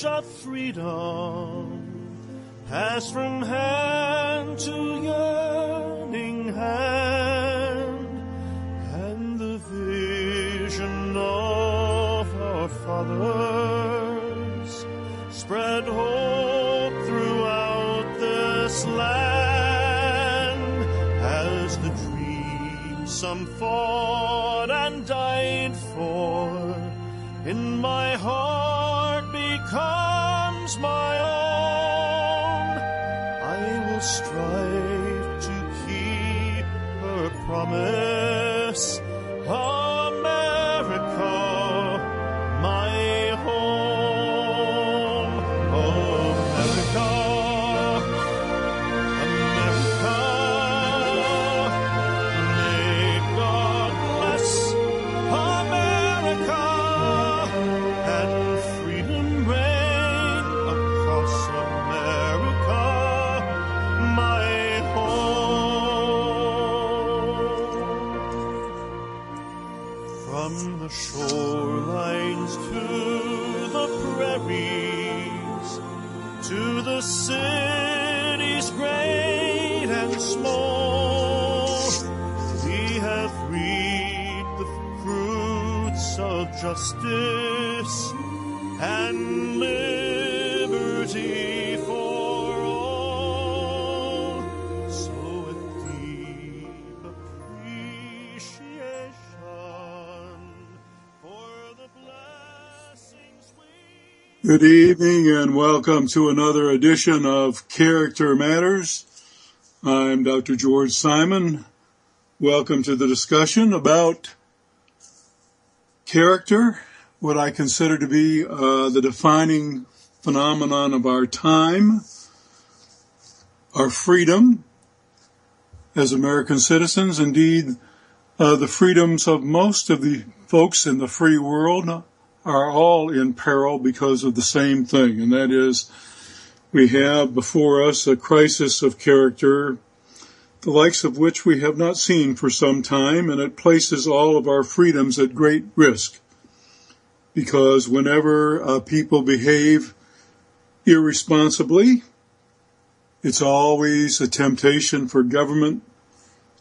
of freedom passed from hand to yearning hand, and the vision of our fathers spread hope throughout this land, as the dream some fought and died for in my heart becomes my own. I will strive to keep her promise, America, my home. America, America, may God bless America, and freedom reign across America, my home. From the shorelines to the prairies, to the cities great and small, we have reaped the fruits of justice and liberty for all. So with deep appreciation for the blessings we... Good evening and welcome to another edition of Character Matters. I'm Dr. George Simon. Welcome to the discussion about character, what I consider to be the defining phenomenon of our time, our freedom as American citizens. Indeed, the freedoms of most of the folks in the free world are all in peril because of the same thing, and that is we have before us a crisis of character, the likes of which we have not seen for some time, and it places all of our freedoms at great risk. Because whenever people behave irresponsibly, it's always a temptation for government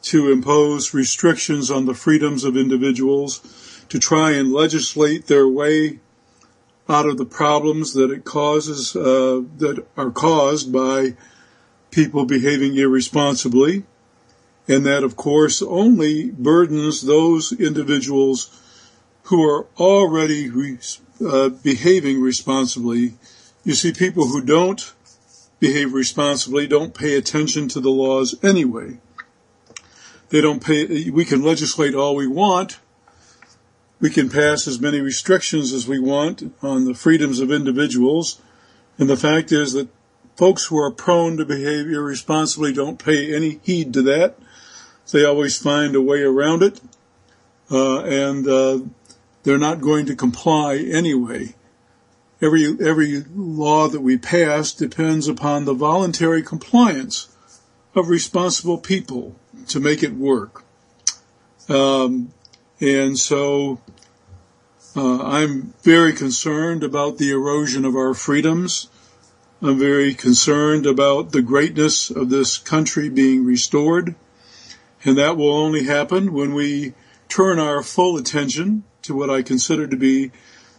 to impose restrictions on the freedoms of individuals, to try and legislate their way out of the problems that it causes, that are caused by people behaving irresponsibly. And that, of course, only burdens those individuals who are already behaving responsibly. You see, people who don't behave responsibly don't pay attention to the laws anyway. We can legislate all we want. We can pass as many restrictions as we want on the freedoms of individuals. And the fact is that folks who are prone to behave irresponsibly don't pay any heed to that. They always find a way around it. And they're not going to comply anyway. Every law that we pass depends upon the voluntary compliance of responsible people to make it work. And so I'm very concerned about the erosion of our freedoms. I'm very concerned about the greatness of this country being restored. And that will only happen when we turn our full attention to what I consider to be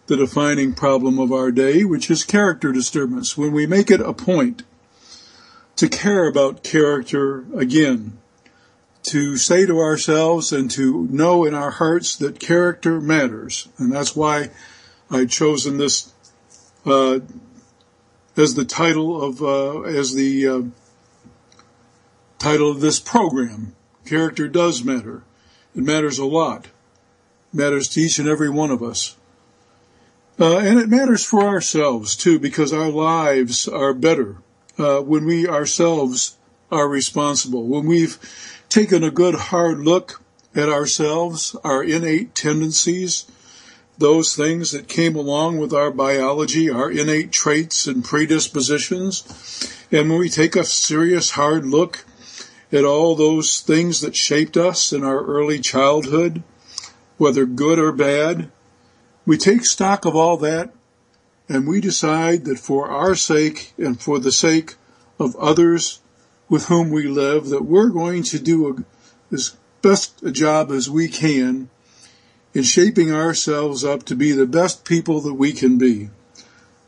the defining problem of our day, which is character disturbance. When we make it a point to care about character again, to say to ourselves and to know in our hearts that character matters. And that's why I've chosen this as the title of this program. Character does matter. It matters a lot. It matters to each and every one of us. And it matters for ourselves, too, because our lives are better when we ourselves are responsible. When we've taken a good hard look at ourselves, our innate tendencies, those things that came along with our biology, our innate traits and predispositions. And when we take a serious hard look at all those things that shaped us in our early childhood, whether good or bad, we take stock of all that, and we decide that for our sake and for the sake of others with whom we live, that we're going to do as best a job as we can in shaping ourselves up to be the best people that we can be.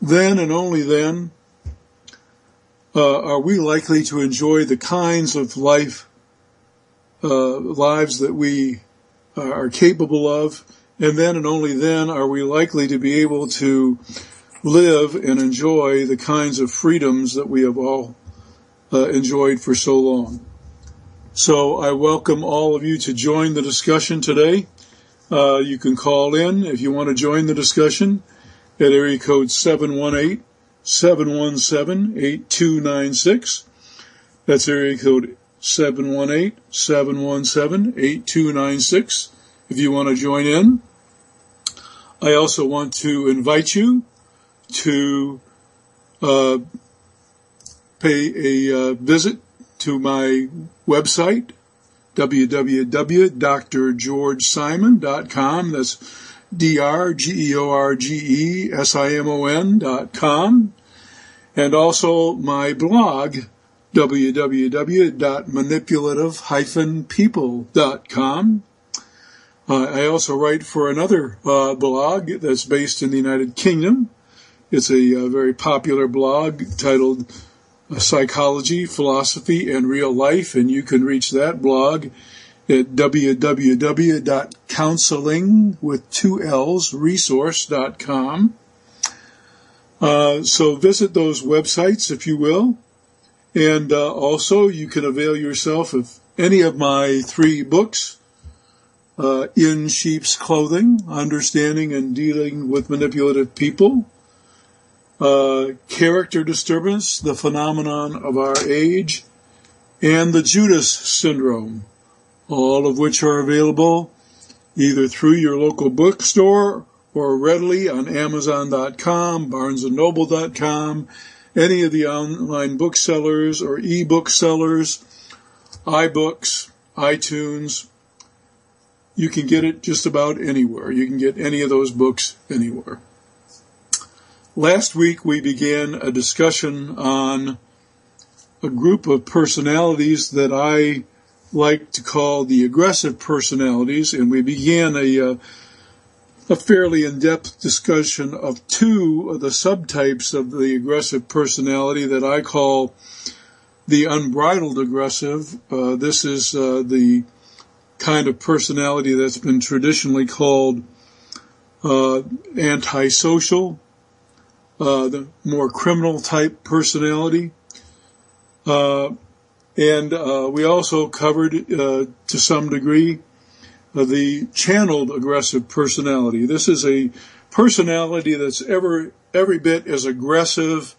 Then and only then are we likely to enjoy the kinds of lives that we are capable of, and then and only then are we likely to be able to live and enjoy the kinds of freedoms that we have all enjoyed for so long. So I welcome all of you to join the discussion today. You can call in if you want to join the discussion at area code 718-717-8296. That's area code 718-717-8296 if you want to join in. I also want to invite you to pay a visit to my website, www.drgeorgesimon.com. That's drgeorgesimon.com. And also my blog, www.manipulative-people.com. I also write for another blog that's based in the United Kingdom. It's a very popular blog titled Psychology, Philosophy, and Real Life, and you can reach that blog at www.counselingresource.com. So visit those websites, if you will. And also, you can avail yourself of any of my 3 books, In Sheep's Clothing, Understanding and Dealing with Manipulative People, Character Disturbance, The Phenomenon of Our Age, and The Judas Syndrome, all of which are available either through your local bookstore or readily on Amazon.com, BarnesandNoble.com, any of the online booksellers or e-book sellers, iBooks, iTunes. You can get it just about anywhere. You can get any of those books anywhere. Last week we began a discussion on a group of personalities that I like to call the aggressive personalities, and we began a fairly in-depth discussion of 2 of the subtypes of the aggressive personality that I call the unbridled aggressive. This is the kind of personality that's been traditionally called antisocial, the more criminal type personality. And we also covered, to some degree, the channeled aggressive personality. This is a personality that's every bit as aggressive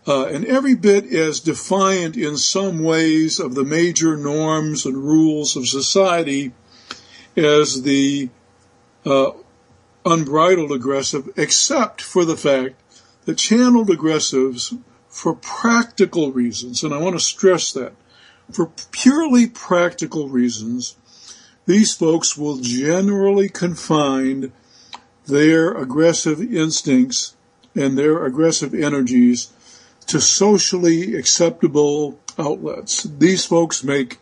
and every bit as defiant in some ways of the major norms and rules of society as the unbridled aggressive, except for the fact that channeled aggressives, for practical reasons, and I want to stress that, for purely practical reasons, these folks will generally confine their aggressive instincts and their aggressive energies to socially acceptable outlets. These folks make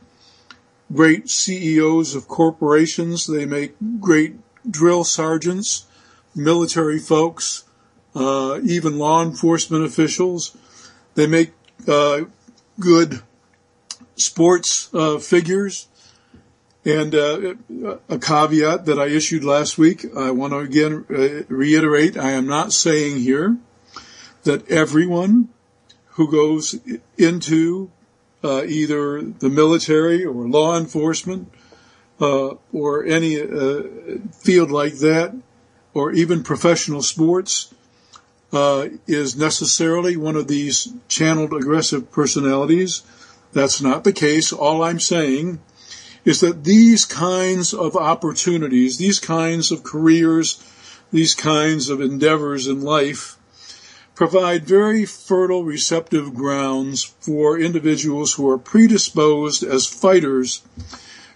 great CEOs of corporations. They make great drill sergeants, military folks, even law enforcement officials. They make good sports figures. And a caveat that I issued last week, I want to again reiterate, I am not saying here that everyone who goes into either the military or law enforcement or any field like that, or even professional sports, is necessarily one of these channeled aggressive personalities. That's not the case. All I'm saying is that these kinds of opportunities, these kinds of careers, these kinds of endeavors in life provide very fertile, receptive grounds for individuals who are predisposed as fighters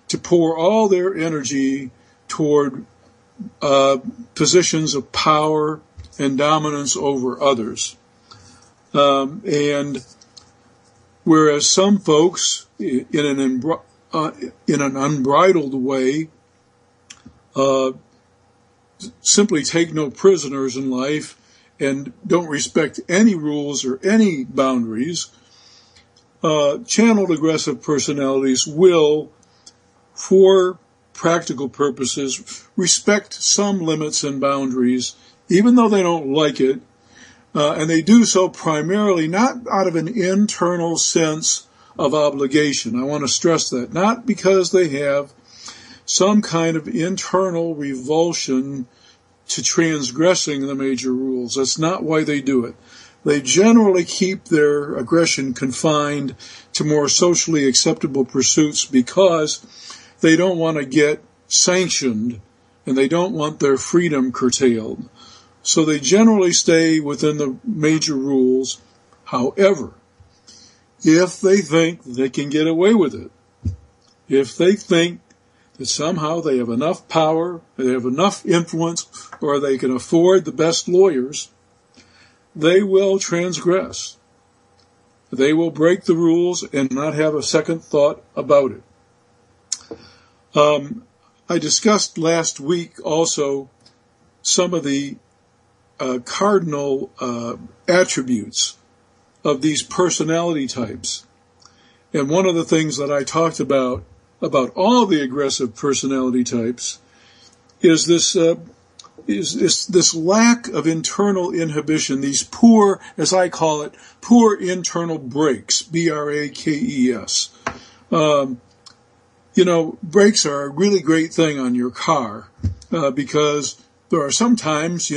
to pour all their energy toward positions of power and dominance over others. And whereas some folks, in an unbridled way, simply take no prisoners in life and don't respect any rules or any boundaries, channeled aggressive personalities will, for practical purposes, respect some limits and boundaries, even though they don't like it, and they do so primarily not out of an internal sense of obligation. I want to stress that. Not because they have some kind of internal revulsion to transgressing the major rules. That's not why they do it. They generally keep their aggression confined to more socially acceptable pursuits because they don't want to get sanctioned and they don't want their freedom curtailed. So they generally stay within the major rules. However, if they think they can get away with it, if they think that somehow they have enough power, they have enough influence, or they can afford the best lawyers, they will transgress. They will break the rules and not have a second thought about it. I discussed last week also some of the cardinal attributes of these personality types. And one of the things that I talked about all the aggressive personality types is this lack of internal inhibition, these poor, as I call it, poor internal brakes, brakes. Brakes are a really great thing on your car because there are sometimes,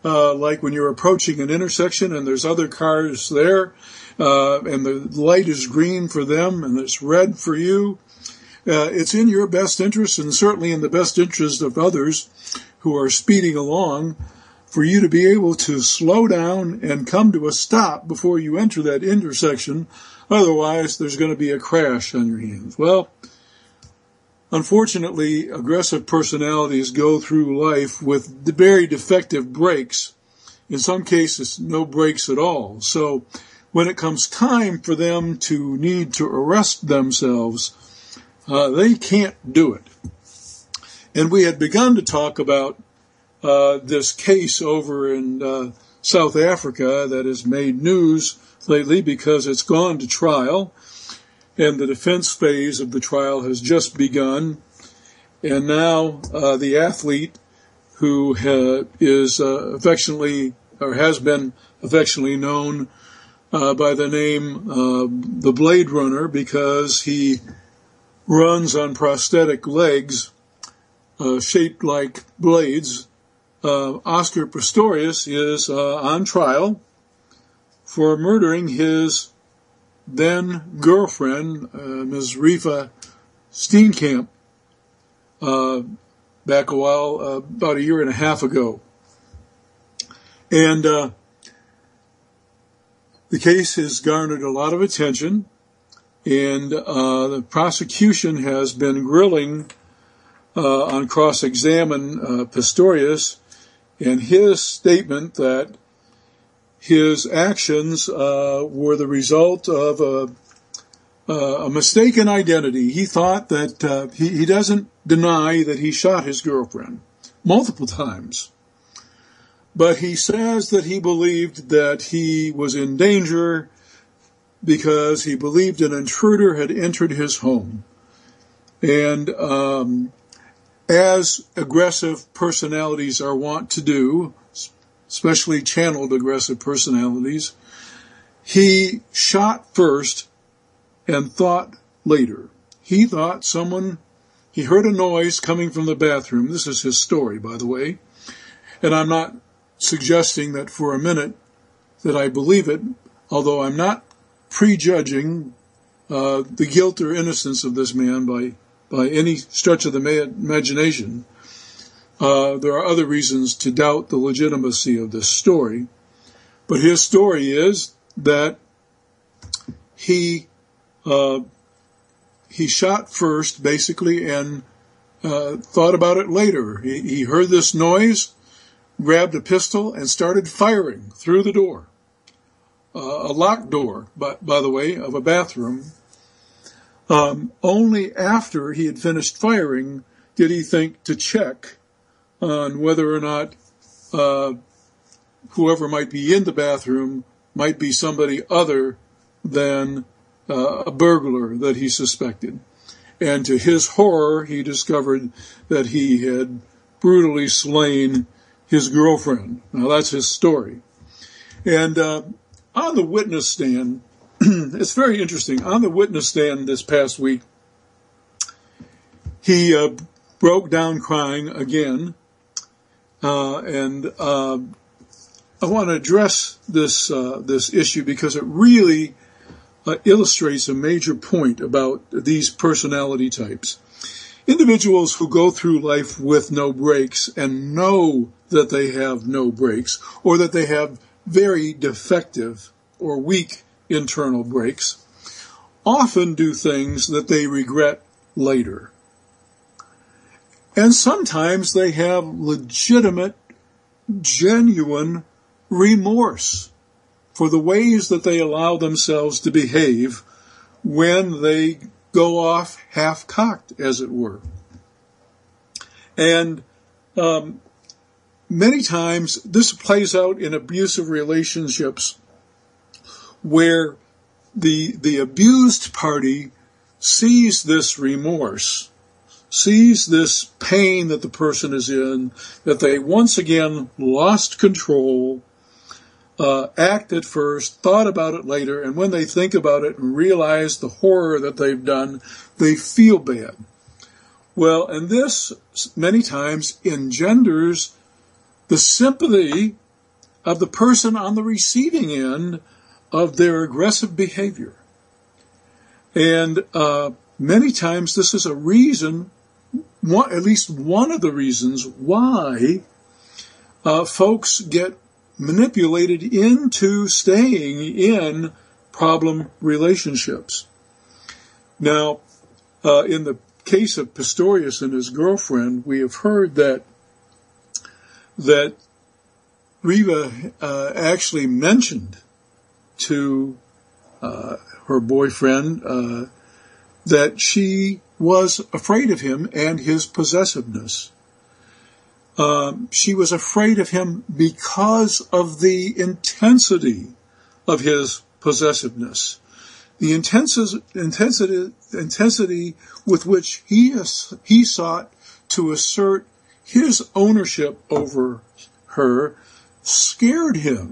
like when you're approaching an intersection and there's other cars there, and the light is green for them and it's red for you. It's in your best interest, and certainly in the best interest of others who are speeding along, for you to be able to slow down and come to a stop before you enter that intersection. Otherwise, there's going to be a crash on your hands. Well, unfortunately, aggressive personalities go through life with very defective brakes. In some cases, no brakes at all. So when it comes time for them to need to arrest themselves, they can't do it. And we had begun to talk about this case over in South Africa that has made news lately because it's gone to trial, and the defense phase of the trial has just begun. And now the athlete who is affectionately, or has been affectionately known by the name the Blade Runner, because he runs on prosthetic legs shaped like blades. Oscar Pistorius is on trial for murdering his then girlfriend, Ms. Rifa Steenkamp, back a while, about a year and a half ago. And the case has garnered a lot of attention, and the prosecution has been grilling on cross-examine Pistorius, and his statement that his actions were the result of a mistaken identity. He thought that he doesn't deny that he shot his girlfriend multiple times, but he says that he believed that he was in danger because he believed an intruder had entered his home. And as aggressive personalities are wont to do, especially channeled aggressive personalities, he shot first and thought later. He thought he heard a noise coming from the bathroom. This is his story, by the way. And I'm not suggesting that for a minute that I believe it, although I'm not prejudging the guilt or innocence of this man by any stretch of the imagination. There are other reasons to doubt the legitimacy of this story. But his story is that he shot first, basically, and thought about it later. He heard this noise, grabbed a pistol and started firing through the door. A locked door, by the way, of a bathroom. Only after he had finished firing did he think to check on whether or not whoever might be in the bathroom might be somebody other than a burglar that he suspected. And to his horror, he discovered that he had brutally slain his girlfriend. Now, that's his story. And on the witness stand, it's very interesting. On the witness stand this past week, he broke down crying again. And I want to address this issue because it really illustrates a major point about these personality types. Individuals who go through life with no brakes and know that they have no brakes, or that they have very defective or weak internal brakes, often do things that they regret later. And sometimes they have legitimate, genuine remorse for the ways that they allow themselves to behave when they go off half-cocked, as it were. And many times this plays out in abusive relationships where the abused party sees this remorse, sees this pain that the person is in, that they once again lost control, acted first, thought about it later, and when they think about it and realize the horror that they've done, they feel bad. Well, and this many times engenders the sympathy of the person on the receiving end of their aggressive behavior. And many times this is a reason, at least one of the reasons why folks get manipulated into staying in problem relationships. Now, in the case of Pistorius and his girlfriend, we have heard that Riva actually mentioned to her boyfriend that she was afraid of him and his possessiveness. She was afraid of him because of the intensity of his possessiveness, the intensity with which he sought to assert his ownership over her scared her.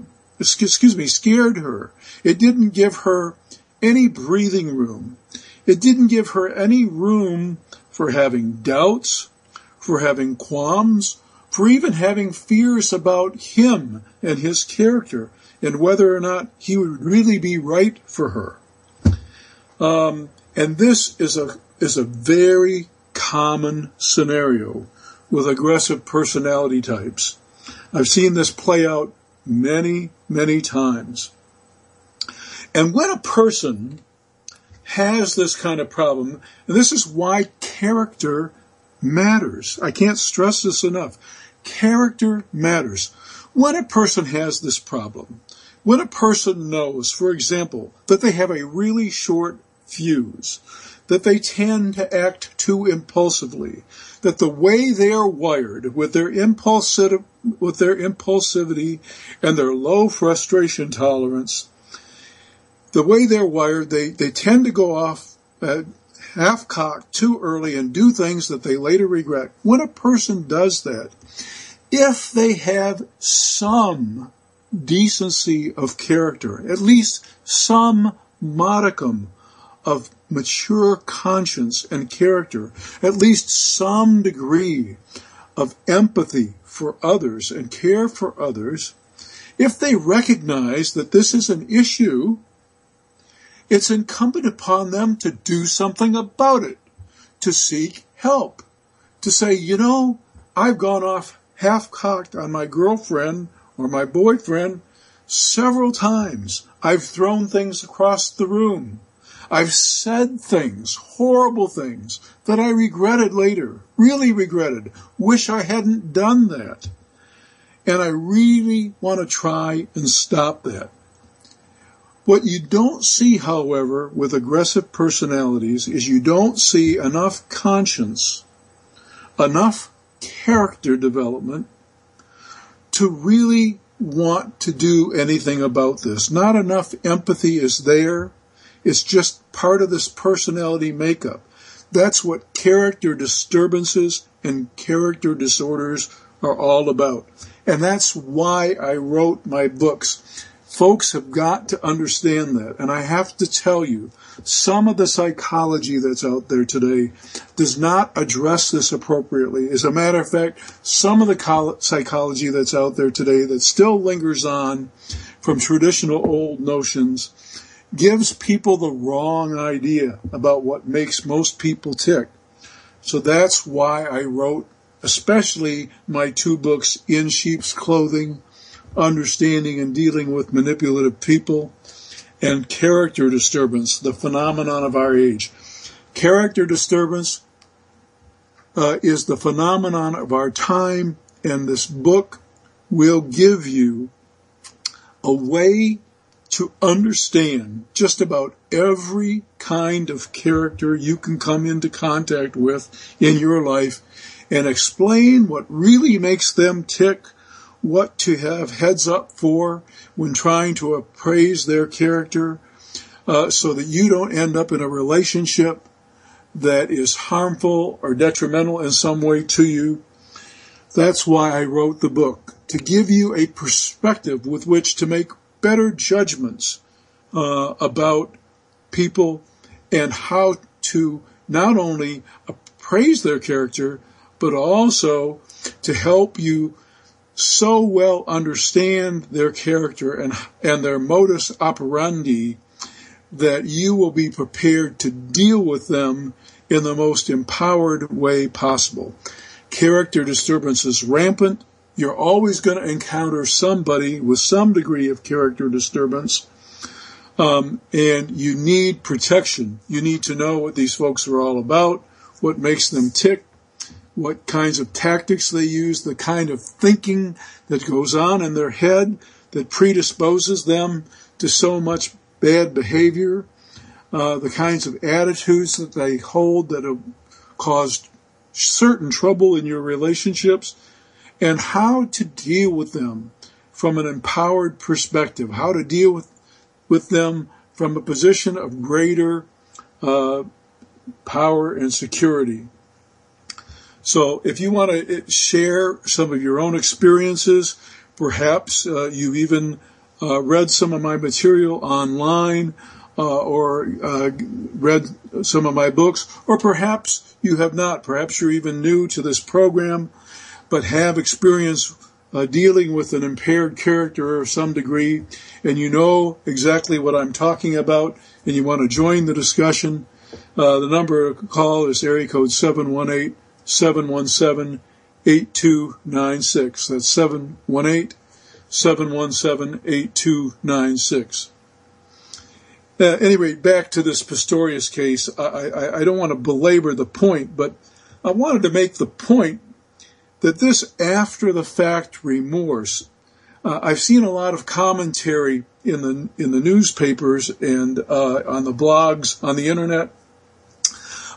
It didn't give her any breathing room. It didn't give her any room for having doubts, for having qualms, for even having fears about him and his character and whether or not he would really be right for her. And this is a very common scenario with aggressive personality types. I've seen this play out many, many times. And when a person has this kind of problem, and this is why character matters. I can't stress this enough. Character matters. When a person has this problem, when a person knows, for example, that they have a really short fuse, that they tend to act too impulsively, that the way they are wired with their impulsivity and their low frustration tolerance, the way they're wired, they tend to go off half-cocked too early and do things that they later regret. When a person does that, if they have some decency of character, at least some modicum of mature conscience and character, at least some degree of empathy for others and care for others, if they recognize that this is an issue, it's incumbent upon them to do something about it, to seek help, to say, I've gone off half-cocked on my girlfriend or my boyfriend several times. I've thrown things across the room. I've said things, horrible things, that I regretted later, really regretted, wish I hadn't done that. And I really want to try and stop that. What you don't see, however, with aggressive personalities is you don't see enough conscience, enough character development to really want to do anything about this. Not enough empathy is there. It's just part of this personality makeup. That's what character disturbances and character disorders are all about. And that's why I wrote my books. Folks have got to understand that. And I have to tell you, some of the psychology that's out there today does not address this appropriately. As a matter of fact, some of the psychology that's out there today that still lingers on from traditional old notions gives people the wrong idea about what makes most people tick. So that's why I wrote especially my two books, In Sheep's Clothing, Understanding and Dealing with Manipulative People, and Character Disturbance, the phenomenon of our age. Character disturbance is the phenomenon of our time, and this book will give you a way to understand just about every kind of character you can come into contact with in your life and explain what really makes them tick, what to have heads up for when trying to appraise their character, so that you don't end up in a relationship that is harmful or detrimental in some way to you. That's why I wrote the book, to give you a perspective with which to make better judgments about people and how to not only appraise their character, but also to help you so well understand their character and their modus operandi that you will be prepared to deal with them in the most empowered way possible. Character disturbance is rampant. You're always going to encounter somebody with some degree of character disturbance, and you need protection. You need to know what these folks are all about, what makes them tick, what kinds of tactics they use, the kind of thinking that goes on in their head that predisposes them to so much bad behavior, the kinds of attitudes that they hold that have caused certain trouble in your relationships, and how to deal with them from an empowered perspective, how to deal with them from a position of greater power and security. So if you want to share some of your own experiences, perhaps you've even read some of my material online or read some of my books, or perhaps you have not. Perhaps you're even new to this program, but have experience dealing with an impaired character of some degree, and you know exactly what I'm talking about, and you want to join the discussion. The number to call is area code 718-717-8296. That's 718-717-8296. At any rate, back to this Pistorius case, I don't want to belabor the point, but I wanted to make the point that this after-the-fact remorse, I've seen a lot of commentary in the newspapers and on the blogs on the internet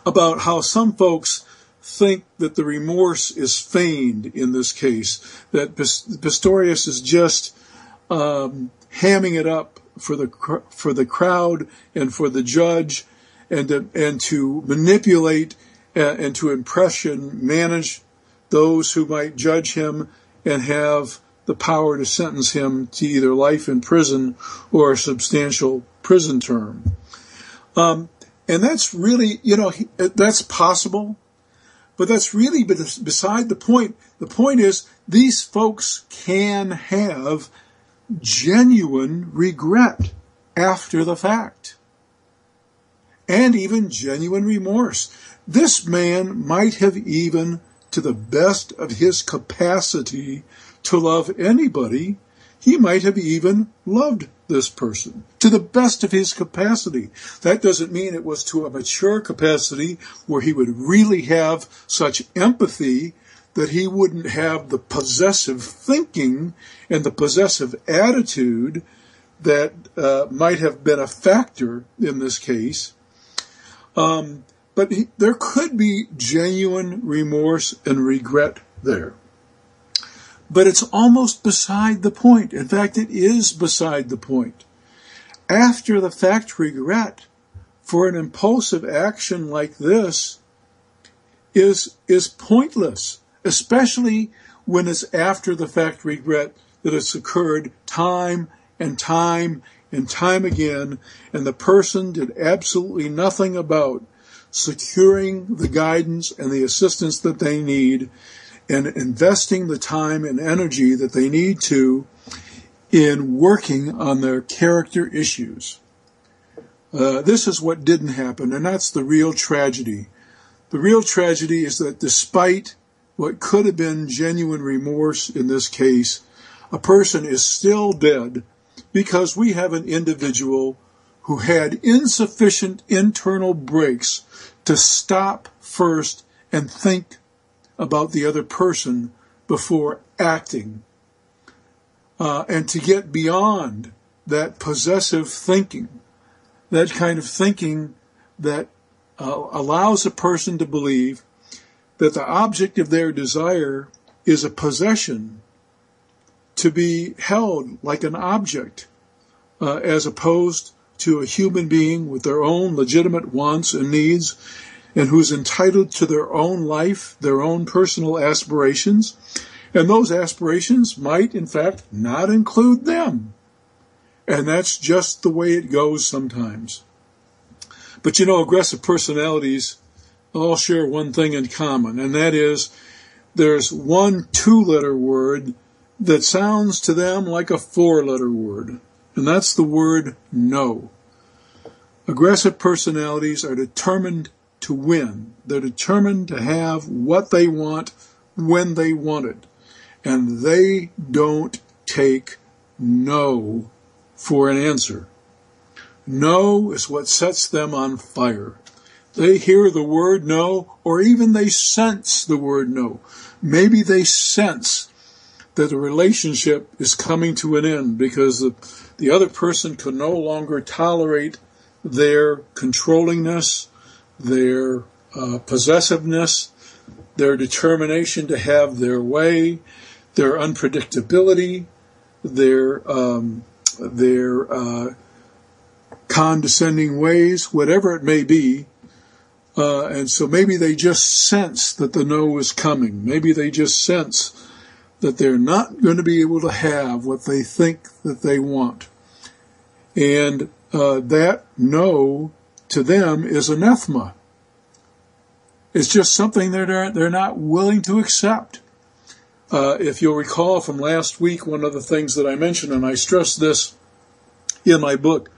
about how some folks think that the remorse is feigned in this case, that Pistorius is just hamming it up for the crowd and for the judge, and to manipulate and to manage those who might judge him and have the power to sentence him to either life in prison or a substantial prison term. And that's really, that's possible, but that's really beside the point. The point is, these folks can have genuine regret after the fact, and even genuine remorse. This man might have even, to the best of his capacity to love anybody, he might have even loved this person to the best of his capacity. That doesn't mean it was to a mature capacity where he would really have such empathy that he wouldn't have the possessive thinking and the possessive attitude that might have been a factor in this case. But there could be genuine remorse and regret there. But it's almost beside the point. In fact, it is beside the point. After the fact regret for an impulsive action like this is pointless, especially when it's after the fact regret that it's occurred time and time and time again, and the person did absolutely nothing about securing the guidance and the assistance that they need and investing the time and energy that they need to in working on their character issues. This is what didn't happen, and that's the real tragedy. The real tragedy is that despite what could have been genuine remorse in this case, a person is still dead because we have an individual who had insufficient internal brakes to stop first and think about the other person before acting, and to get beyond that possessive thinking, that kind of thinking that allows a person to believe that the object of their desire is a possession to be held like an object, as opposed to a human being with their own legitimate wants and needs, and who's entitled to their own life, their own personal aspirations, and those aspirations might, in fact, not include them. And that's just the way it goes sometimes. But you know, aggressive personalities all share one thing in common, and that is there's one 2-letter word that sounds to them like a 4-letter word, and that's the word no. Aggressive personalities are determined to win. They're determined to have what they want when they want it. And they don't take no for an answer. No is what sets them on fire. They hear the word no, or even they sense the word no. Maybe they sense that the relationship is coming to an end because the other person can no longer tolerate their controllingness, their possessiveness, their determination to have their way, their unpredictability, their condescending ways, whatever it may be. And so maybe they just sense that the no is coming. Maybe they just sense that they're not going to be able to have what they think that they want. And that no to them is anathema. It's just something they're not willing to accept. If you'll recall from last week, one of the things that I mentioned, and I stress this in my book,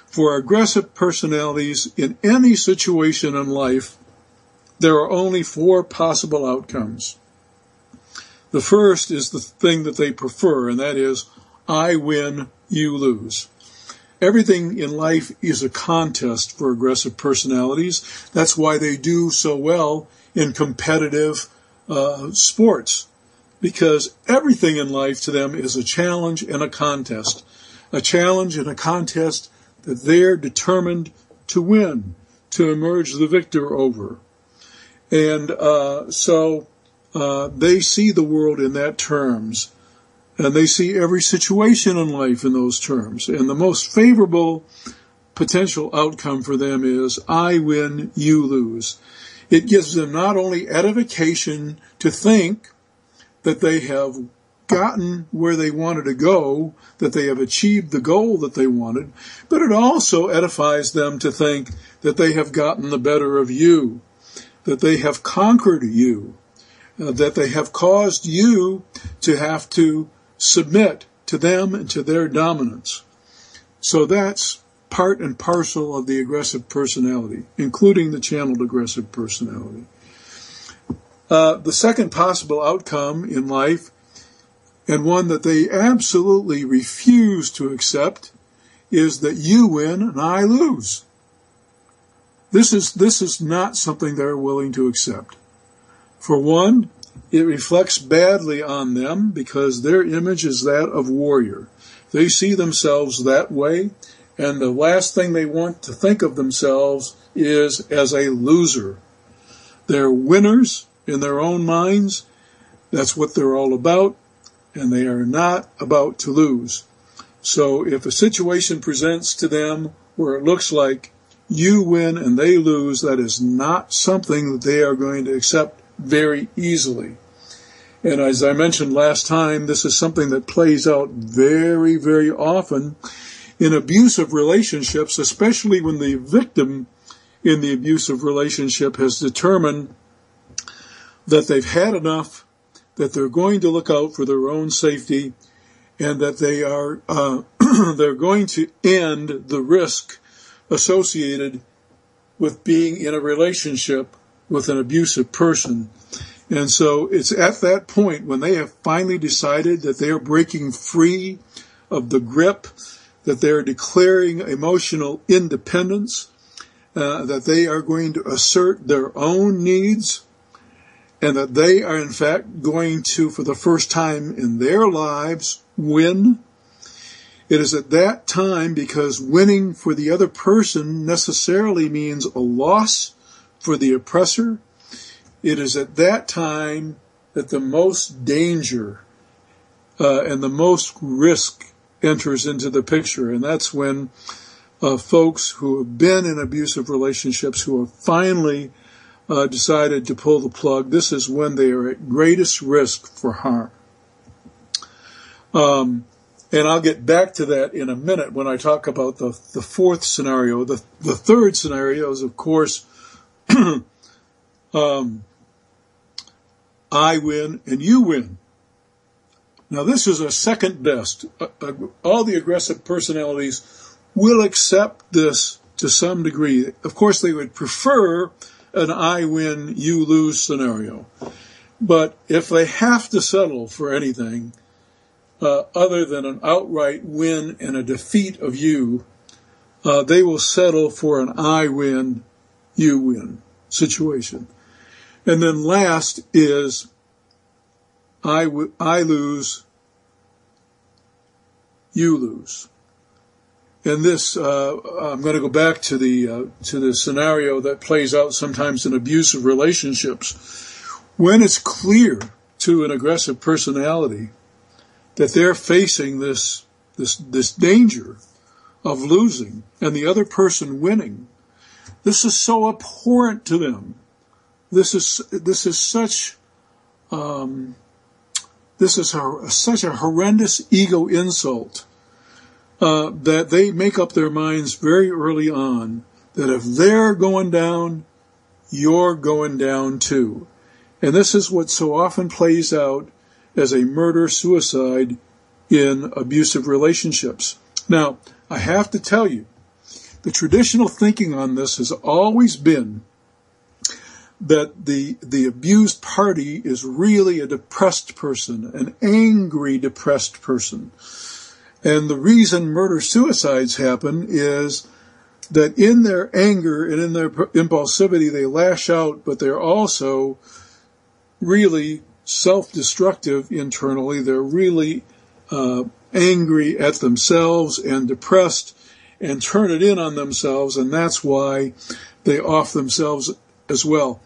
for aggressive personalities in any situation in life, there are only 4 possible outcomes. The first is the thing that they prefer, and that is, I win, you lose. Everything in life is a contest for aggressive personalities. That's why they do so well in competitive sports, because everything in life to them is a challenge and a contest. A challenge and a contest that they're determined to win, to emerge the victor over. And so they see the world in that terms. And they see every situation in life in those terms. And the most favorable potential outcome for them is, I win, you lose. It gives them not only edification to think that they have gotten where they wanted to go, that they have achieved the goal that they wanted, but it also edifies them to think that they have gotten the better of you, that they have conquered you, that they have caused you to have to submit to them and to their dominance. So that's part and parcel of the aggressive personality, including the channeled aggressive personality. The second possible outcome in life, and one that they absolutely refuse to accept, is that you win and I lose. This is not something they're willing to accept. For one, it reflects badly on them because their image is that of warrior. They see themselves that way, and the last thing they want to think of themselves is as a loser. They're winners in their own minds. That's what they're all about, and they are not about to lose. So if a situation presents to them where it looks like you win and they lose, that is not something that they are going to accept very easily. And as I mentioned last time, this is something that plays out very, very often in abusive relationships, especially when the victim in the abusive relationship has determined that they've had enough, that they're going to look out for their own safety, and that they are they're going to end the risk associated with being in a relationship with an abusive person. And so it's at that point when they have finally decided that they are breaking free of the grip, that they are declaring emotional independence, that they are going to assert their own needs, and that they are in fact going to, for the first time in their lives, win. It is at that time, because winning for the other person necessarily means a loss for the oppressor, it is at that time that the most danger and the most risk enters into the picture. And that's when folks who have been in abusive relationships, who have finally decided to pull the plug, this is when they are at greatest risk for harm. And I'll get back to that in a minute when I talk about the fourth scenario. The third scenario is, of course, I win and you win. Now, this is a second best. All the aggressive personalities will accept this to some degree. Of course, they would prefer an I win, you lose scenario. But if they have to settle for anything other than an outright win and a defeat of you, they will settle for an I win, you win situation. And then last is I lose, you lose. And this, I'm going to go back to the scenario that plays out sometimes in abusive relationships. When it's clear to an aggressive personality that they're facing this danger of losing and the other person winning, this is so abhorrent to them. This is such such a horrendous ego insult that they make up their minds very early on that if they're going down, you're going down too. And this is what so often plays out as a murder-suicide in abusive relationships. Now, I have to tell you, the traditional thinking on this has always been that the abused party is really a depressed person, an angry, depressed person. And the reason murder-suicides happen is that in their anger and in their impulsivity, they lash out, but they're also really self-destructive internally. They're really angry at themselves and depressed and turn it in on themselves, and that's why they off themselves as well.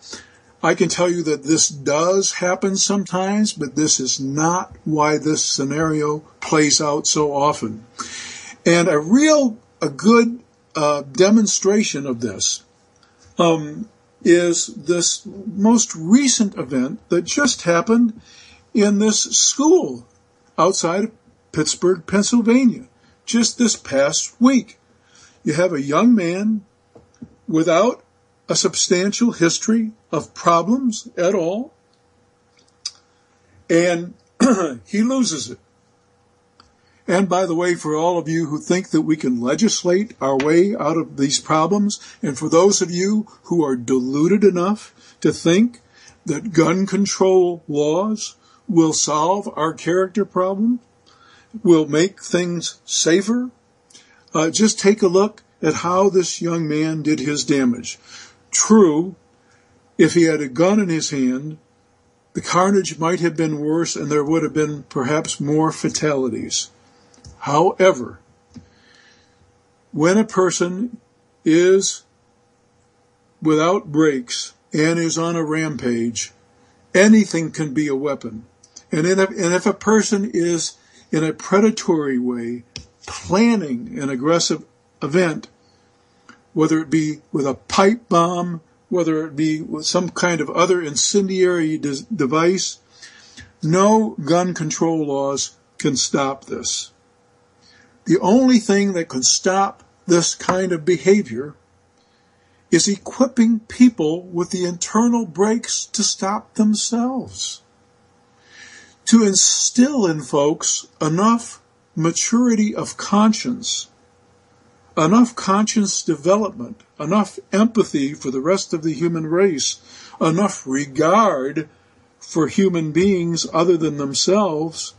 I can tell you that this does happen sometimes, but this is not why this scenario plays out so often. And a good demonstration of this is this most recent event that just happened in this school outside of Pittsburgh, Pennsylvania, just this past week. You have a young man without a substantial history of problems at all, and he loses it. And by the way, for all of you who think that we can legislate our way out of these problems, and for those of you who are deluded enough to think that gun control laws will solve our character problem, will make things safer, just take a look at how this young man did his damage. True, if he had a gun in his hand, the carnage might have been worse and there would have been perhaps more fatalities. However, when a person is without brakes and is on a rampage, anything can be a weapon. And if a person is in a predatory way planning an aggressive event, whether it be with a pipe bomb, whether it be with some kind of other incendiary device, no gun control laws can stop this. The only thing that can stop this kind of behavior is equipping people with the internal brakes to stop themselves. To instill in folks enough maturity of conscience, enough conscience development, enough empathy for the rest of the human race, enough regard for human beings other than themselves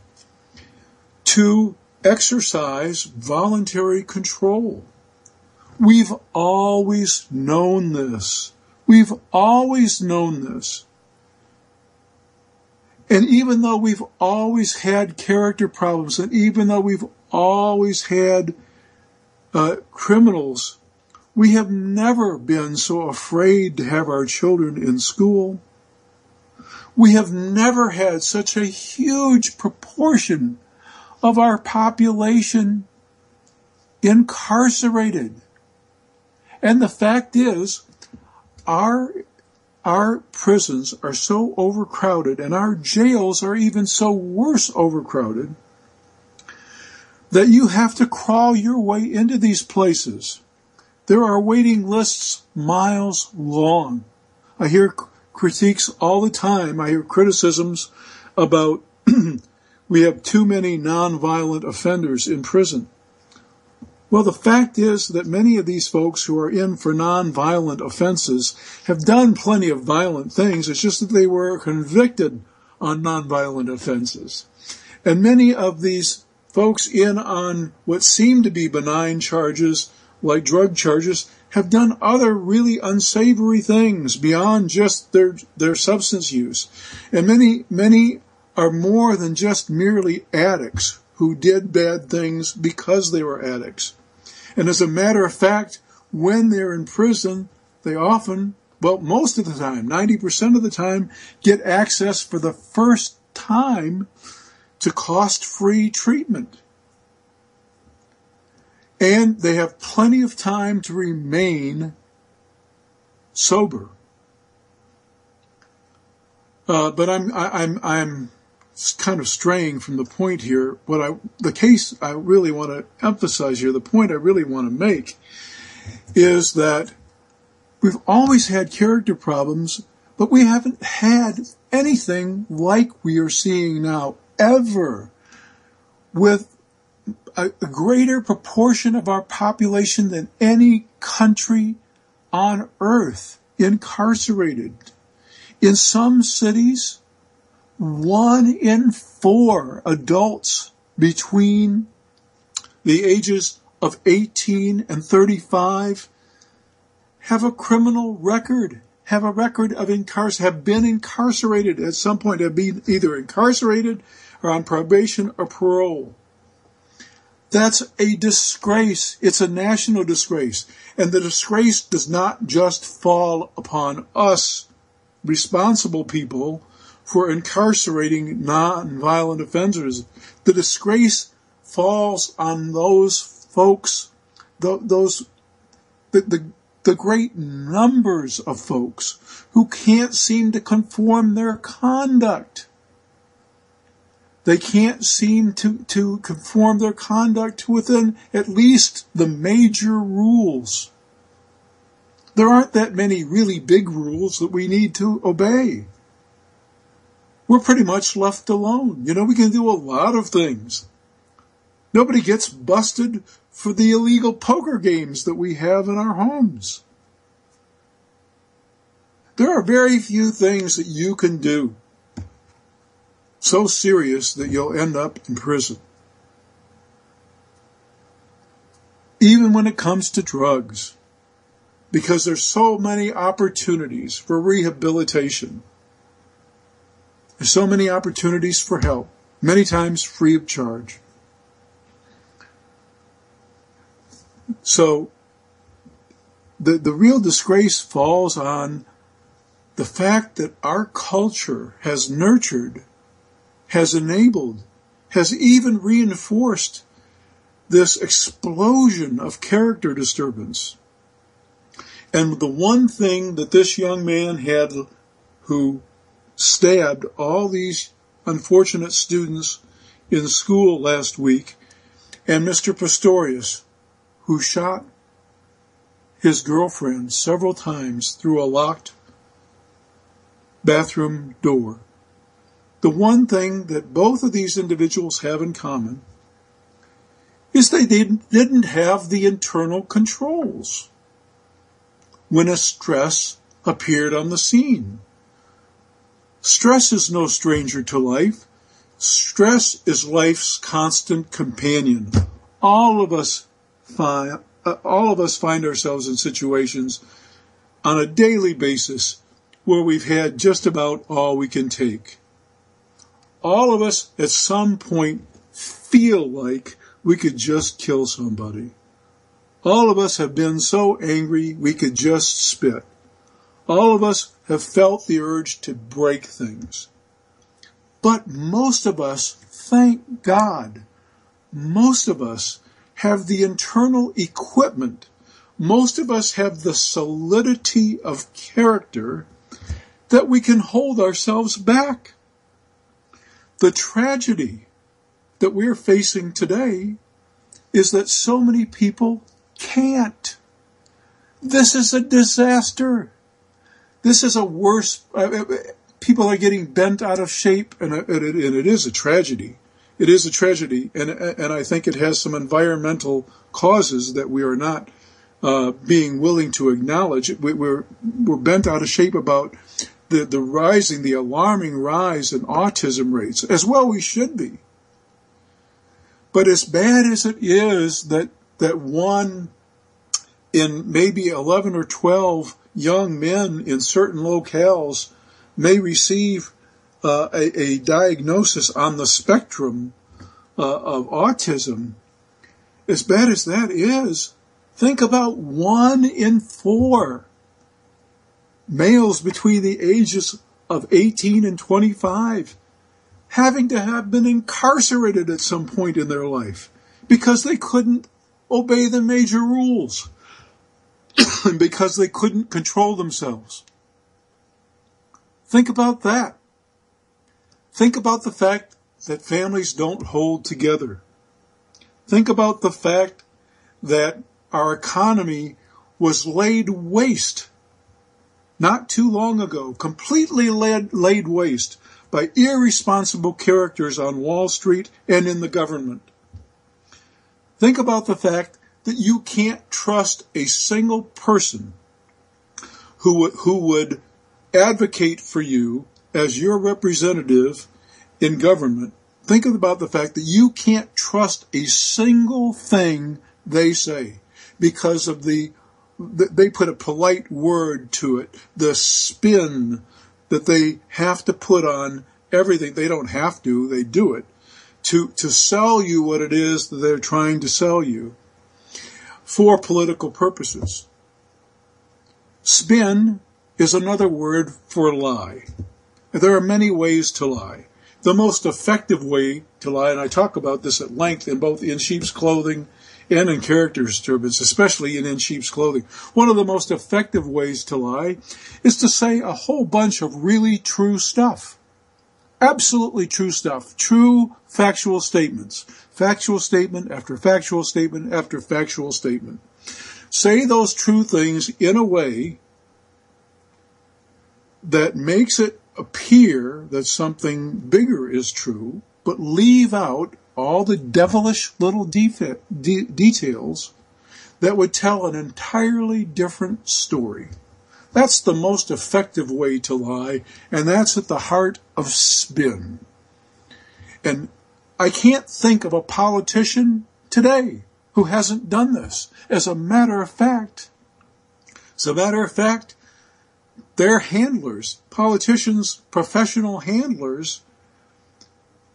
to exercise voluntary control. We've always known this. We've always known this. And even though we've always had character problems, and even though we've always had criminals, we have never been so afraid to have our children in school. We have never had such a huge proportion of our population incarcerated. And the fact is, our prisons are so overcrowded, and our jails are even so worse overcrowded, that you have to crawl your way into these places. There are waiting lists miles long. I hear critiques all the time. I hear criticisms about we have too many nonviolent offenders in prison. Well, the fact is that many of these folks who are in for nonviolent offenses have done plenty of violent things. It's just that they were convicted on nonviolent offenses. And many of these folks in on what seem to be benign charges, like drug charges, have done other really unsavory things beyond just their substance use. And many are more than just merely addicts who did bad things because they were addicts. And as a matter of fact, when they're in prison, they often, well, most of the time, 90% of the time, get access for the first time to cost-free treatment. And they have plenty of time to remain sober. But I'm kind of straying from the point here. The case I really want to emphasize here, the point I really want to make, is that we've always had character problems, but we haven't had anything like we are seeing now, ever, with a greater proportion of our population than any country on earth incarcerated. In some cities, 1 in 4 adults between the ages of 18 and 35 have a criminal record, have been incarcerated at some point, have been either incarcerated or on probation or parole. That's a disgrace. It's a national disgrace. And the disgrace does not just fall upon us, responsible people, for incarcerating non-violent offenders. The disgrace falls on those folks, the great numbers of folks who can't seem to conform their conduct. They can't seem to conform their conduct within at least the major rules. There aren't that many really big rules that we need to obey. We're pretty much left alone. We can do a lot of things. Nobody gets busted for the illegal poker games that we have in our homes. There are very few things that you can do so serious that you'll end up in prison. Even when it comes to drugs, because there's so many opportunities for rehabilitation. There's so many opportunities for help, many times free of charge. So the real disgrace falls on the fact that our culture has nurtured, has enabled, has even reinforced this explosion of character disturbance. And the one thing that this young man had, who stabbed all these unfortunate students in school last week, and Mr. Pistorius, who shot his girlfriend several times through a locked bathroom door. The one thing that both of these individuals have in common is they didn't have the internal controls when a stress appeared on the scene. Stress is no stranger to life. Stress is life's constant companion. All of us find ourselves in situations on a daily basis where we've had just about all we can take. All of us at some point feel like we could just kill somebody. All of us have been so angry we could just spit. All of us have felt the urge to break things. But most of us, thank God, most of us have the internal equipment. Most of us have the solidity of character that we can hold ourselves back. The tragedy that we're facing today is that so many people can't. This is a disaster. This is a worse. People are getting bent out of shape, and it is a tragedy. It is a tragedy, and I think it has some environmental causes that we are not being willing to acknowledge. We're bent out of shape about the alarming rise in autism rates, as well we should be. But as bad as it is that one in maybe 11 or 12 young men in certain locales may receive a diagnosis on the spectrum of autism, as bad as that is, think about 1 in 4 males between the ages of 18 and 25 having to have been incarcerated at some point in their life because they couldn't obey the major rules and because they couldn't control themselves. Think about that. Think about the fact that families don't hold together. Think about the fact that our economy was laid waste not too long ago, completely laid waste by irresponsible characters on Wall Street and in the government. Think about the fact that you can't trust a single person who would advocate for you as your representative in government. Think about the fact that you can't trust a single thing they say because of they put a polite word to it, the spin that they have to put on everything. They don't have to, they do it to sell you what it is that they're trying to sell you for political purposes. Spin is another word for lie. There are many ways to lie. The most effective way to lie, and I talk about this at length in both In Sheep's Clothing and in Character Disturbance, especially in Sheep's Clothing. One of the most effective ways to lie is to say a whole bunch of really true stuff. Absolutely true stuff. True factual statements. Factual statement after factual statement after factual statement. Say those true things in a way that makes it appear that something bigger is true, but leave out all the devilish little details that would tell an entirely different story. That's the most effective way to lie, and that's at the heart of spin. And I can't think of a politician today who hasn't done this. As a matter of fact, Their handlers, politicians, professional handlers,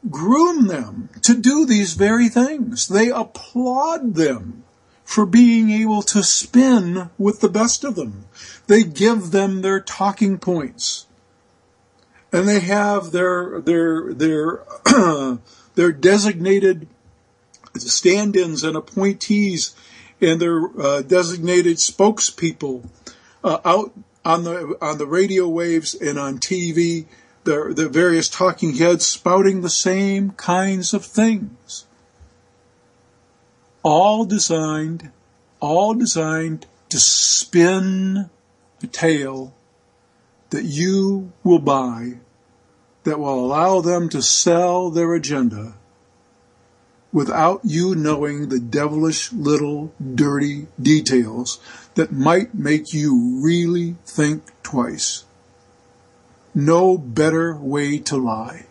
groom them to do these very things. They applaud them for being able to spin with the best of them. They give them their talking points. And they have their their designated stand-ins and appointees and their designated spokespeople out on the radio waves and on TV, the various talking heads spouting the same kinds of things. All designed to spin a tale that you will buy, that will allow them to sell their agenda without you knowing the devilish little dirty details that might make you really think twice. No better way to lie.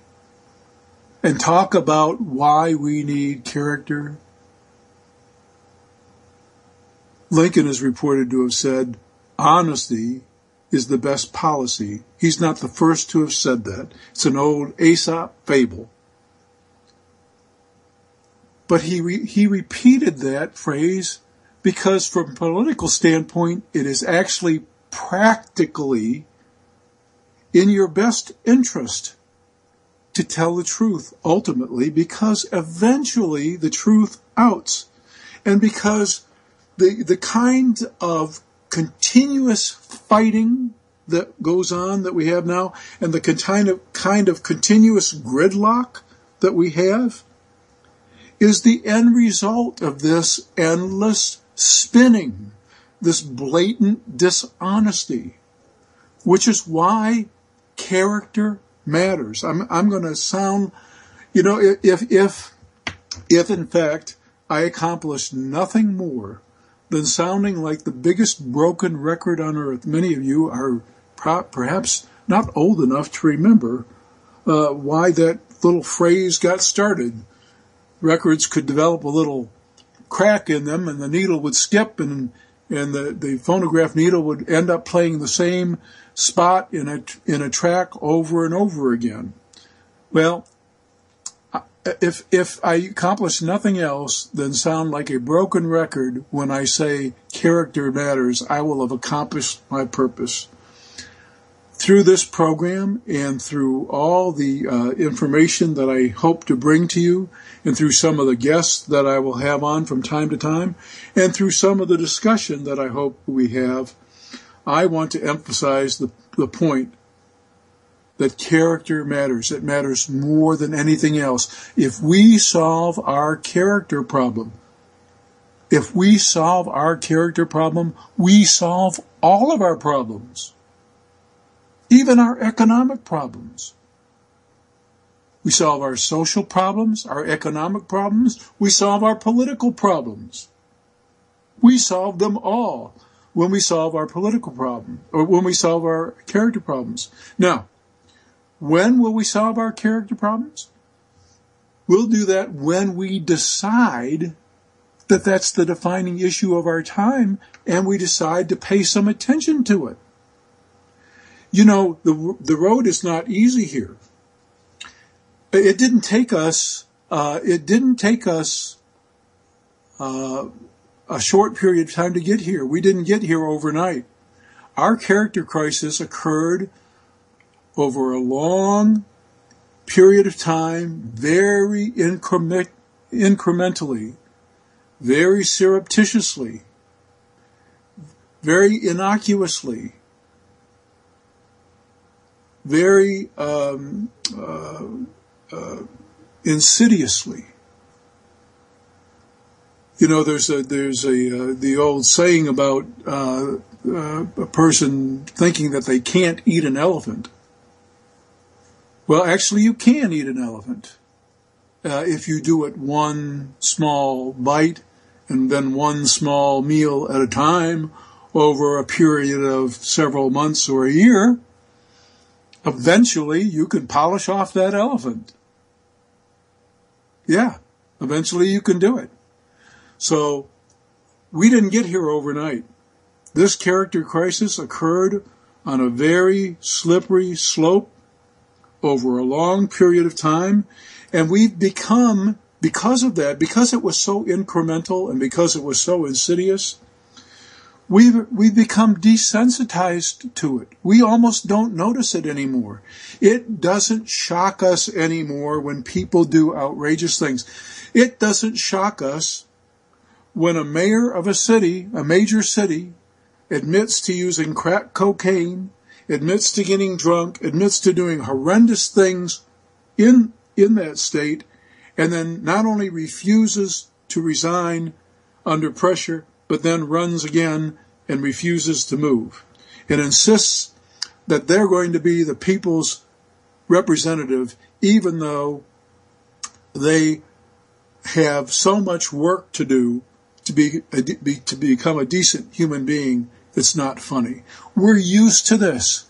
And talk about why we need character. Lincoln is reported to have said, honesty is the best policy. He's not the first to have said that. It's an old Aesop fable. But he repeated that phrase because from a political standpoint, it is actually practically in your best interest to tell the truth ultimately, because eventually the truth outs. And because the kind of continuous fighting that goes on that we have now, and the kind of continuous gridlock that we have, is the end result of this endless spinning, this blatant dishonesty, which is why character matters. I'm going to sound, if in fact I accomplished nothing more than sounding like the biggest broken record on earth. Many of you are perhaps not old enough to remember why that little phrase got started. Records could develop a little crack in them, and the needle would skip, and the phonograph needle would end up playing the same spot in a track over and over again. Well, if I accomplish nothing else than sound like a broken record when I say character matters, I will have accomplished my purpose. Through this program and through all the information that I hope to bring to you, and through some of the guests that I will have on from time to time, and through some of the discussion that I hope we have, I want to emphasize the point that character matters. It matters more than anything else. If we solve our character problem, we solve all of our problems. Even our economic problems. We solve our social problems, our economic problems. We solve our political problems. We solve them all when we solve our political problem, or when we solve our character problems. Now, when will we solve our character problems? We'll do that when we decide that that's the defining issue of our time, and we decide to pay some attention to it. The road is not easy here. It didn't take us a short period of time to get here. We didn't get here overnight. Our character crisis occurred over a long period of time, very incrementally, very surreptitiously, very innocuously, very insidiously. There's the old saying about a person thinking that they can't eat an elephant. Well, actually, you can eat an elephant if you do it one small bite and then one small meal at a time over a period of several months or a year. Eventually, you can polish off that elephant. Yeah, eventually you can do it. So, we didn't get here overnight. This character crisis occurred on a very slippery slope over a long period of time. And we've become, because of that, because it was so incremental and because it was so insidious, we've become desensitized to it. We almost don't notice it anymore. It doesn't shock us anymore when people do outrageous things. It doesn't shock us when a mayor of a city, a major city, admits to using crack cocaine, admits to getting drunk, admits to doing horrendous things in that state, and then not only refuses to resign under pressure, but then runs again and refuses to move and insists that they're going to be the people's representative, even though they have so much work to do to become a decent human being. It's not funny. We're used to this.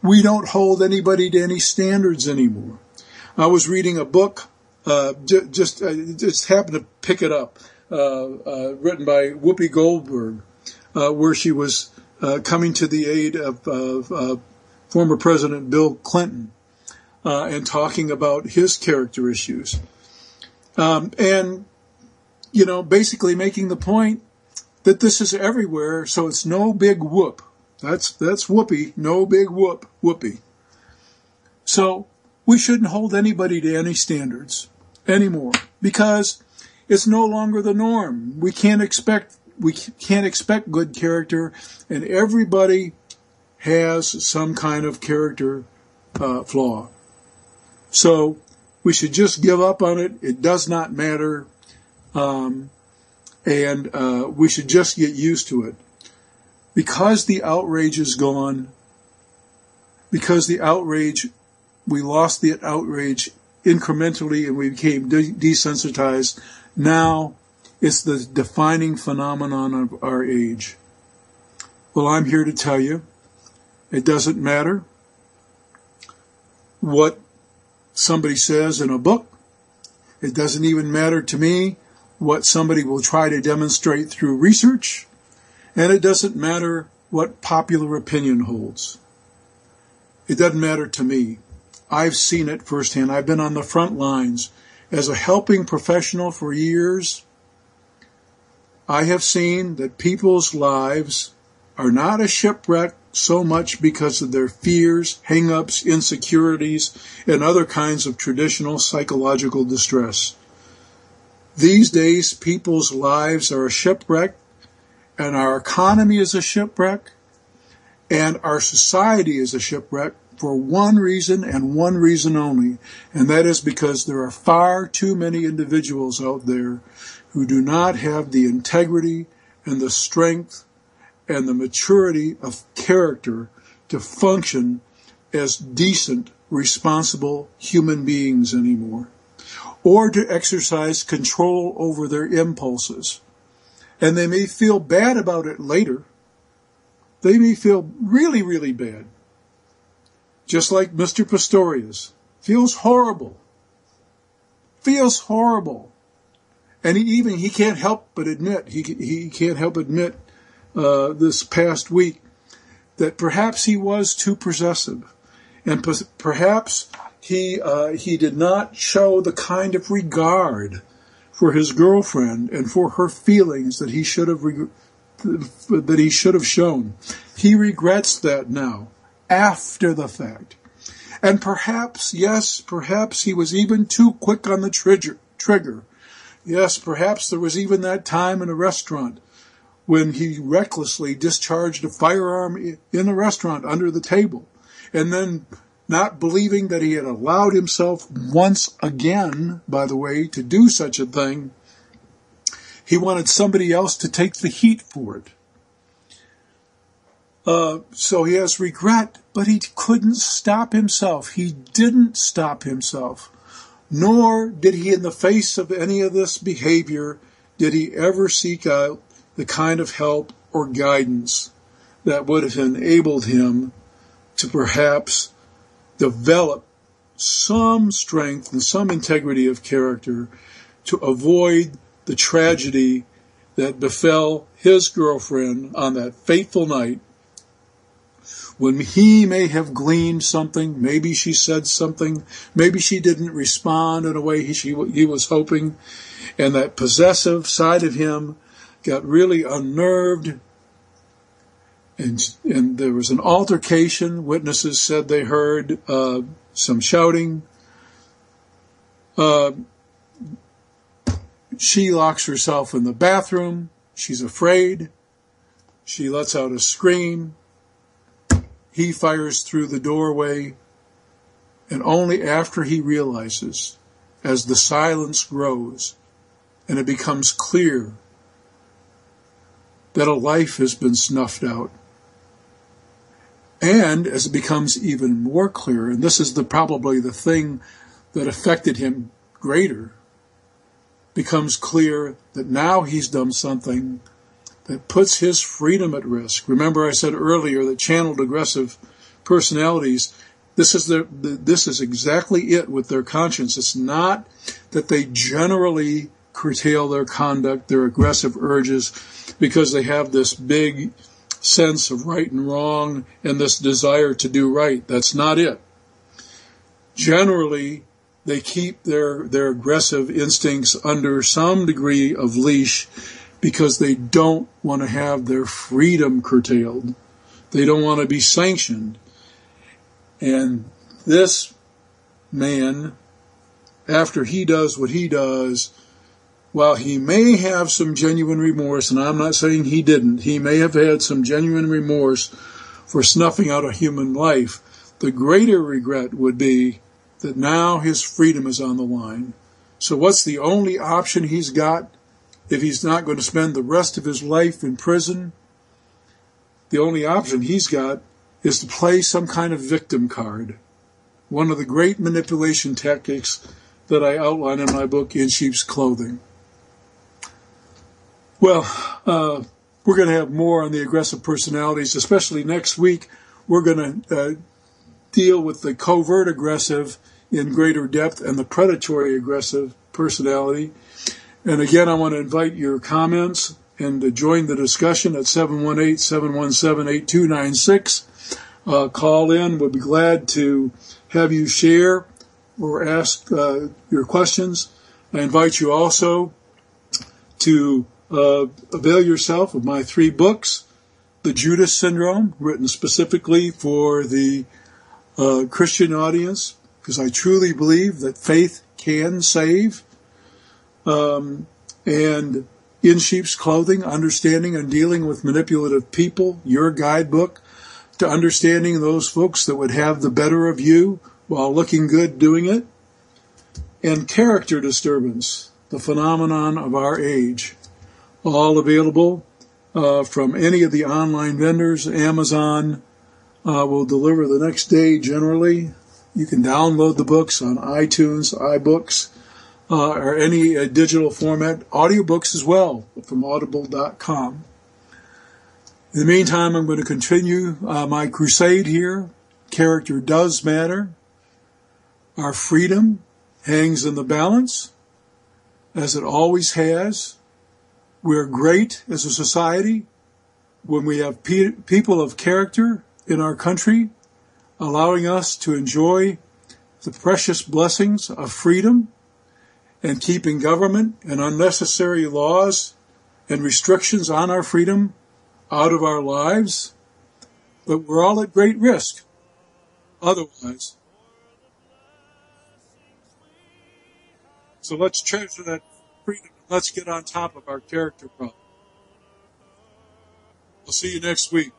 We don't hold anybody to any standards anymore. I was reading a book, just happened to pick it up, written by Whoopi Goldberg, where she was coming to the aid of former President Bill Clinton and talking about his character issues. And, basically making the point that this is everywhere, so it's no big whoop. That's Whoopi, no big whoop, Whoopi. So we shouldn't hold anybody to any standards anymore because it's no longer the norm. We can't expect good character, and everybody has some kind of character flaw. So we should just give up on it. It does not matter. And we should just get used to it. Because the outrage is gone, we lost the outrage incrementally and we became desensitized. Now it's the defining phenomenon of our age. Well, I'm here to tell you, it doesn't matter what somebody says in a book. It doesn't even matter to me what somebody will try to demonstrate through research. And it doesn't matter what popular opinion holds. It doesn't matter to me. I've seen it firsthand. I've been on the front lines. As a helping professional for years, I have seen that people's lives are not a shipwreck so much because of their fears, hang-ups, insecurities, and other kinds of traditional psychological distress. These days, people's lives are a shipwreck, and our economy is a shipwreck, and our society is a shipwreck for one reason and one reason only, and that is because there are far too many individuals out there who do not have the integrity and the strength and the maturity of character to function as decent, responsible human beings anymore, or to exercise control over their impulses. And they may feel bad about it later. They may feel really, really bad. Just like Mr. Pistorius. Feels horrible. And he can't help but admit, he can't help admit this past week that perhaps he was too possessive. And perhaps he did not show the kind of regard for his girlfriend and for her feelings that he should have shown. He regrets that now, after the fact. And perhaps he was even too quick on the trigger. Yes, perhaps there was even that time in a restaurant when he recklessly discharged a firearm in a restaurant under the table, and then, not believing that he had allowed himself once again, by the way, to do such a thing, he wanted somebody else to take the heat for it. So he has regret, but he couldn't stop himself. He didn't stop himself. Nor did he, in the face of any of this behavior, did he ever seek out the kind of help or guidance that would have enabled him to perhaps develop some strength and some integrity of character to avoid the tragedy that befell his girlfriend on that fateful night when he may have gleaned something, maybe she said something, maybe she didn't respond in a way he was hoping, and that possessive side of him got really unnerved, and there was an altercation. Witnesses said they heard some shouting. She locks herself in the bathroom. She's afraid. She lets out a scream. He fires through the doorway, and only after he realizes, as the silence grows and it becomes clear that a life has been snuffed out, and as it becomes even more clear, and this is probably the thing that affected him greater, becomes clear that now he's done something that puts his freedom at risk. Remember, I said earlier that channeled aggressive personalities, this is exactly it with their conscience. It's not that they generally curtail their conduct, their aggressive urges, because they have this big sense of right and wrong and this desire to do right. That's not it. Generally, they keep their aggressive instincts under some degree of leash because they don't want to have their freedom curtailed. They don't want to be sanctioned. And this man, after he does what he does, while he may have some genuine remorse, and I'm not saying he didn't, he may have had some genuine remorse for snuffing out a human life, the greater regret would be that now his freedom is on the line. So what's the only option he's got if he's not going to spend the rest of his life in prison? The only option he's got is to play some kind of victim card. One of the great manipulation tactics that I outline in my book, In Sheep's Clothing. Well, we're going to have more on the aggressive personalities, especially next week. We're going to deal with the covert aggressive in greater depth and the predatory aggressive personality. And again, I want to invite your comments and to join the discussion at 718-717-8296. Call in. We'll be glad to have you share or ask your questions. I invite you also to avail yourself of my 3 books, The Judas Syndrome, written specifically for the Christian audience, because I truly believe that faith can save, and In Sheep's Clothing, Understanding and Dealing with Manipulative People, your guidebook to understanding those folks that would have the better of you while looking good doing it, and Character Disturbance, the phenomenon of our age, all available from any of the online vendors. Amazon will deliver the next day generally. You can download the books on iTunes, iBooks, or any digital format, audiobooks as well from audible.com. In the meantime, I'm going to continue my crusade here. Character does matter. Our freedom hangs in the balance, as it always has. We're great as a society when we have people of character in our country, allowing us to enjoy the precious blessings of freedom and keeping government and unnecessary laws and restrictions on our freedom out of our lives. But we're all at great risk otherwise. So let's treasure that freedom. Let's get on top of our character problem. I'll see you next week.